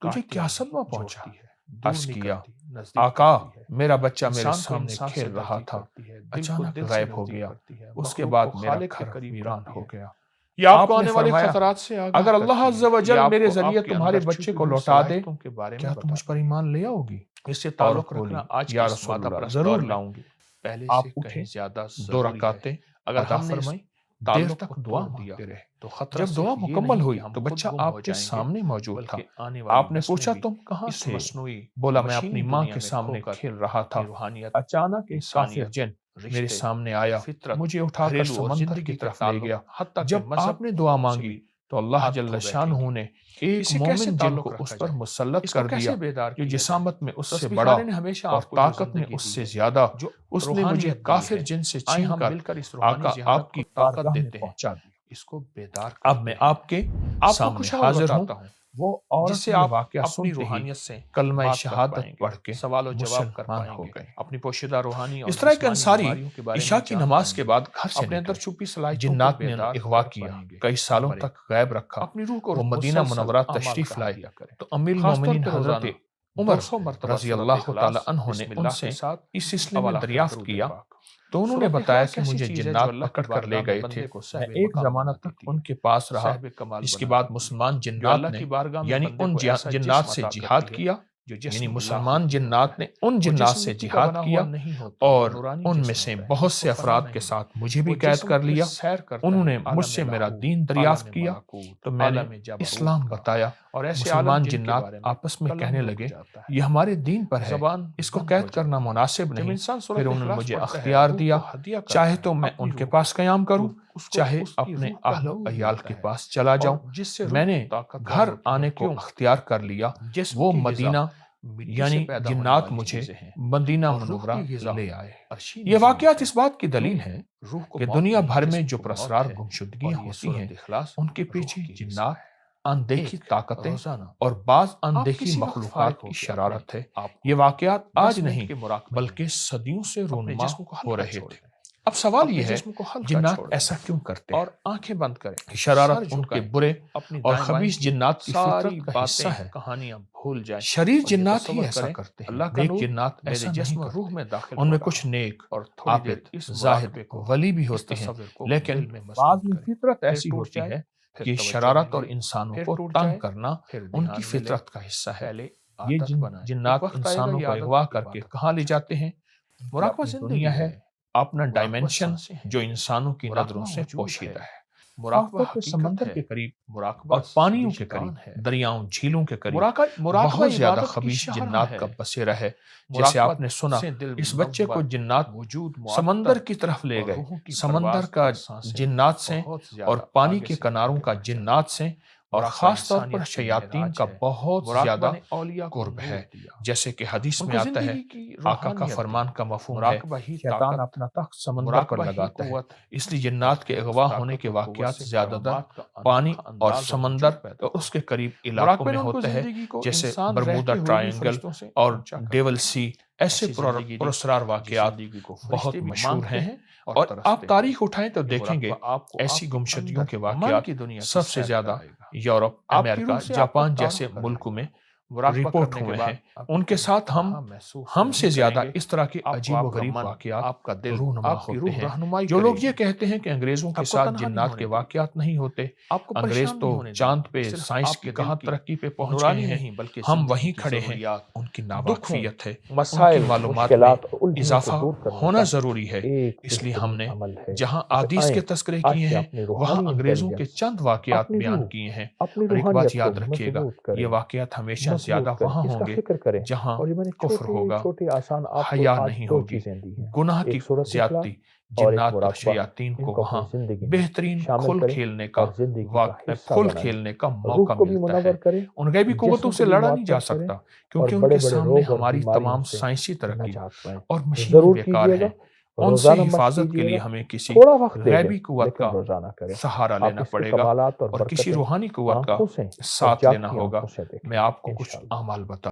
تجھے کاٹتی کیا نہیں، صدمہ پہنچا؟ جوڑتی ہے، دور عرض نہیں کیا کرتی، نزدیک آقا کرتی ہے۔ میرا بچہ میرے انسان کو سامنے انسان سے کھیل رہا نزدیک تھا، کرتی ہے، دل کو اچانک دل سے غائب ہو نزدیک گیا، کرتی ہے، اس کے مخلوق بعد کو میرا خالق کے گھر قریب ویران کرتی ہو ہے۔ گیا۔ یہ آپ آپ کو نے آنے والے فرمایا خطرات سے آگاہ اگر اللہ کرتی عز ہے، و یہ جل آپ میرے کو ذریعے آپ کے تمہارے اندر بچے چھپی کو ہوئی لوٹا دے صلاحیتوں کے بارے میں کیا تم مجھ پر بتاتی ہے۔ ایمان لے آؤ گی؟ اس سے عورت تعلق بولی رکھنا آج کے یا اس رسول مادہ اللہ پرست ضرور دور میں لاؤں گی۔ پہلے آپ سے اٹھے، کہیں زیادہ 2 ضروری ہے۔ رکعتیں اگر ادا ہم نے اس فرمائی، دیر تعلق تک کو دعا توڑ دیا مانگتے رہے۔ تو خطرہ جب دعا صرف یہ مکمل نہیں ہوئی کہ ہم تو خود بچہ گم ہو آپ کے جائیں گے، سامنے موجود تھا۔ بلکہ آنے والی آپ نے نسلیں پوچھا بھی تم کہاں اس تھے؟ مصنوعی بولا میں مشینی اپنی ماں دنیا کے میں سامنے کھو کر کھیل رہا تھا، اپنی روحانیت، اچانک ایک کافر انسانیت، جن میرے رشتے، سامنے آیا، فطرت، مجھے اٹھا کر گھریلو اور سمندر کی زندگی کے طرف لے تعلق، گیا۔ حتیٰ کہ جب مذہب آپ نے دعا سے مانگی بھی تو اللہ ہاتھ جل دھو شانہ بیٹھیں نے ایک اسے کیسے مومن جن تعلق کو رکھا اس پر جائے، مسلط اس کو کر کیسے دیا بیدار جو کیا جائے۔ جسامت میں اس سے تسبیح بڑا خانے نے ہمیشہ اور آپ کو جو طاقت میں زندگی اس دی سے ہے، زیادہ، جو اس نے مجھے روحانیت دی کافر ہے، جن سے آئیں چھین ہم کر مل کر اس روحانی آقا ذہانت آپ کی کو طاقت بارگاہ میں دیتے ہیں، پہنچا دیا۔ اس کو بیدار اب میں کرتے ہیں۔ آپ کے آپ کو سامنے کچھ اور حاضر ہوں، بتاتا ہوں وہ جس عورت سے یہ آپ واقعہ اپنی سنتے ہی روحانیت سے کلمہ بات کر شہادت پائیں گے، پڑھ کے سوال و جواب کر مسلمان پائیں ہو گے، گئے۔ اپنی پوشیدہ روحانی اور اس طرح ایک جسمانی انصاری بیماریوں کے بارے عشاء میں کی جان نماز پائیں کے گے، بعد گھر سے اپنے اندر نکلے، چھپی صلاحیتوں کو جنات نے انہیں بیدار اغوا کر کیا، پائیں گے۔ کئی سالوں نمبر تک غائب رکھا، اپنی روح کو وہ مدینہ مسلسل منورہ اعمال تشریف کا لائے عطیہ کریں، تو امیر خاص طور المومنین پہ حضرت روزانہ عمر 200 مرتبہ رضی سورۃ اللہ تعالی اخلاص عنہ نے بسم ان اللہ سے کے ساتھ اس سلسلے میں اول آخر دریافت درود کیا پاک۔ تو انہوں نے سورۃ بتایا اخلاص کہ ایسی مجھے چیز ہے جو جنات اللہ کی پکڑ کر بارگاہ لے میں گئے تھے، بندے کو میں صاحب ایک مقام زمانہ بناتی تک تھی، ان کے پاس رہا، صاحب کمال جس کے بناتی بعد تھی، مسلمان جو جنات اللہ نے کی بارگاہ میں یعنی بندے ان کو ایسا جنات جسم سے عطا جہاد کرتی ہے کیا، جو یعنی جسم اللہ مسلمان خود نہیں جنات ہوتا نے ہے۔ ان وہ جنات جسم سے مٹی کا جہاد بنا کیا ہوا نہیں ہوتا، وہ اور نورانی ان میں جسم سے ہوتا ہے بہت جس سے کو فنا افراد کے نہیں، ساتھ مجھے بھی وہ قید جسم کر پھر لیا۔ سیر کرتا انہوں ہے نے مجھ سے عالم میرا لاہوت، دین دریافت عالم کیا ملکوت، تو میں نے عالم جبروت اسلام کا، بتایا۔ اور ایسے عالم مسلمان جن کے جنات بارے میں آپس میں قلم کہنے رک لگے جاتا ہے، یہ ہمارے دین پر ہے، زبان اس کو بند ہو قید کرنا جاتی ہے۔ مناسب جب نہیں۔ انسان پھر سورۃ انہوں نے اخلاص مجھے پڑھتا ہے، اختیار روح دیا، کو ہدیہ کرتا چاہے ہے تو میں اپنی ان کے روح پاس قیام کروں، اس کو چاہے اس کی اپنے روح کا اہل و نور عیال ملتا کے ہے، پاس چلا اور جاؤں۔ جس سے میں روح نے طاقتور گھر ہوتی ہے۔ آنے کو کیوں؟ اختیار کر لیا، جسم وہ کی غذا مدینہ مٹی سے یعنی پیدا ہونے جنات والی مجھے چیزیں ہیں، مدینہ اور روح منورہ کی غذا لے آئے۔ عرشی یہ نزول واقعات ہے۔ اس بات کی کیوں؟ دلیل ہے روح کو کہ موت دنیا نہیں، بھر میں جسم جو کو پراسرار موت ہے، اور گمشدگیاں یہ ہوتی سورۃ ہیں اخلاص ان کے روح پیچھے کی غذا جنات، ہے۔ اندیکھی ایک طاقتیں روزانہ اور بعض آپ اندیکھی کسی وقت مخلوقات فارغ ہو کی کے شرارت ہے۔ آپ یہ واقعات 10 آج منٹ نہیں کے مراقبے میں بلکہ صدیوں سے اپنے رونما جسم کو ہو ہلکا رہے چھوڑ تھے۔ دیں، اب سوال اپنے یہ ہے جسم کو ہلکا جنات چھوڑ دیں ایسا کیوں کرتے اور ہیں؟ آنکھیں بند کریں، شرارت سر ان کے جھکائیں، برے اپنی اور دائیں بائیں خبیث جنات کی ساری فطرت کا حصہ باتیں ہے۔ کہانیاں بھول جائیں شریر اور یہ جنات ہی تصور ایسا کریں کرتے ہیں، اللہ کا نیک نور جنات میرے ایسا جسم نہیں اور روح کرتے۔ میں داخل ان ہو میں رہا کچھ ہے، نیک، اور تھوڑی دیر عابد، اس زاہد، مراقبے کو، ولی بھی اس ہوتے ہیں، تصور کو لیکن دل میں بعض مسجود میں کریں، فطرت پھر ایسی ٹوٹ ہوتی جائے، ہے پھر کہ توجہ شرارت اور ملے، انسانوں پھر کو ٹوٹ تنگ جائے، کرنا پھر ان کی دھیان ملے، فطرت کا حصہ ہے۔ پہلے یہ عادت بنائیں، ایک جنات وقت آئے گا انسانوں یہ کو عادت اغوا آپ کی کر کے عبادت کہاں بن لے جائے جاتے ہیں؟ یہ مراقبہ اپنی زندگی دنیا ہے، ہے، اپنا مراقبہ ڈائمینشن سانسیں ہیں، جو انسانوں کی نظروں مراقبہ سے وجود پوشیدہ ہے، ہے۔ خاص مراقبہ طور پہ حقیقت سمندر ہے، کے قریب مراقبہ اور پانیوں کے وجدان قریب، ہے۔ دریاؤں جھیلوں کے قریب مراقبہ بہت زیادہ عبادت کی خبیث شاہراہ جنات ہے۔ کا بسیرا ہے۔ جیسے مراقبت آپ نے سنا سے دل اس بچے کو منور، جنات وجود سمندر معطر کی طرف لے اور گئے، روحوں کی سمندر پرواز کا اور سانسیں جنات سے بہت اور زیادہ پانی آگے کے سے کناروں آگے کا بڑھ جاتی جنات سے، اور مراقبہ خاص طور پر انسانیت کی شیاطین معراج کا ہے۔ بہت مراقبہ زیادہ نے اولیاء کو قرب نور ہے۔ دیا، جیسے کہ حدیث ان میں کو آتا ہے، زندگی کی آقا کا روحانیت دی، فرمان کا مفہوم ہے مراقبہ ہی شیطان طاقت، اپنا تخت سمندر پر مراقبہ ہی لگاتا ہے، قوت، اس لیے اور جنات کے پھر اس اغوا ہونے طاقت کے اور قوت واقعات سے زیادہ تر کرامات کا پانی انوکھا اور انداز سمندر وجود پیدا اور ہوا۔ اس کے قریب علاقوں مراقبے میں نے ان کو ہوتے ہیں، زندگی کو جیسے انسان برمودا رہتے ہوئے بھی ٹرائنگل فرشتوں سے اور اونچا کر ڈیول دیا۔ سی، ایسے ایسی زندگی دی پراسرار جس واقعات زندگی کو بہت فرشتے بھی مشہور مانگتے ہیں۔ ہیں اور اور ترستے آپ ہیں۔ تاریخ اٹھائیں تو یہ دیکھیں گے مراقبہ آپ کو ایسی آپ کے گمشدگیوں کے اندر من واقعات کی دنیا کی سب سے سیر زیادہ کرائے گا، یورپ، آپ کی امریکہ، روح سے آپ کا جاپان جیسے تعارف کرائے ملکوں میں گا۔ مراقبہ رپورٹ کرنے کے ہوئے بعد ہیں۔ آپ ان کے کبھی ساتھ تنہا محسوس ہم نہیں سے زیادہ کریں گے۔ اس طرح کے آپ کو عجیب و آپ کا غریب من، واقعات آپ کا دل، رونما آپ کی ہوتے روح ہیں۔ رہنمائی جو کرے لوگ گی، یہ کہتے ہیں کہ انگریزوں کے آپ کو ساتھ تنہا نہیں جنات ہونے کے دے گی، واقعات نہیں ہوتے، آپ کو انگریز پریشان تو نہیں ہونے دے چاند گی، پہ صرف سائنس آپ کی کے کہاں دل کی ترقی پہ پہنچ گئے نورانی ہیں، نہیں بلکہ ہم زندگی وہیں کی کھڑے ہیں۔ ضروریات، ان کی دکھوں، ناواقفیت ہے، ان کی مسائل، معلومات میں مشکلات اور الجھنوں کو اضافہ دور کرنے ہونا کا ضروری ہے۔ ایک اس لیے ہم بہترین نے عمل ہے۔ جہاں تو احادیث آئیں کے تذکرے آج کیے سے ہیں اپنی وہاں روحانی انگریزوں کے انٹیلیجنس، چند واقعات اپنی بیان روح، کیے ہیں۔ اپنی اور ایک بات روحانیت کو یاد رکھیے گا، مضبوط کریں، یہ واقعات ہمیشہ مضبوط زیادہ کریں، وہاں اس ہوں کا گے فکر کریں۔ جہاں اور یہ میں نے کفر چھوٹے ہوگا، چھوٹے آسان آپ کو حیا آج نہیں دو ہوگی، چیزیں دی ہیں، گناہ کی ایک سورۃ اخلاص زیادتی، اور ایک جنات اور مراقبہ۔ شیاطین ان کو کو اپنی وہاں زندگی میں بہترین شامل کھل کریں کھیلنے کا اور زندگی کا حصہ کھل بنائیں۔ کھیلنے کا روح موقع کو بھی ملتا ہے۔ منور کریں، ان غیبی قوتوں جسم سے کو بھی لڑا نہیں معطر جا کریں، سکتا اور کیونکہ ان بڑے کے بڑے سامنے روگ اور ہماری بیماریوں تمام سے سائنسی ترقی نجات پائیں۔ اور مشینیں ضرور بیکار کیجیے گا، ہیں۔ ان سے روزانہ مشق حفاظت کے کیجیے لیے گا، ہمیں کسی تھوڑا وقت دے دیں غیبی قوت لیکن کا روزانہ کریں۔ سہارا آپ لینا اس کے پڑے گا کمالات اور اور کسی برکتیں روحانی قوت کا آنکھوں سے اور ساتھ لینا جاگتی ہوگا۔ آنکھوں سے دیکھیں میں آپ کو کچھ انشاءاللہ۔ اعمال بتا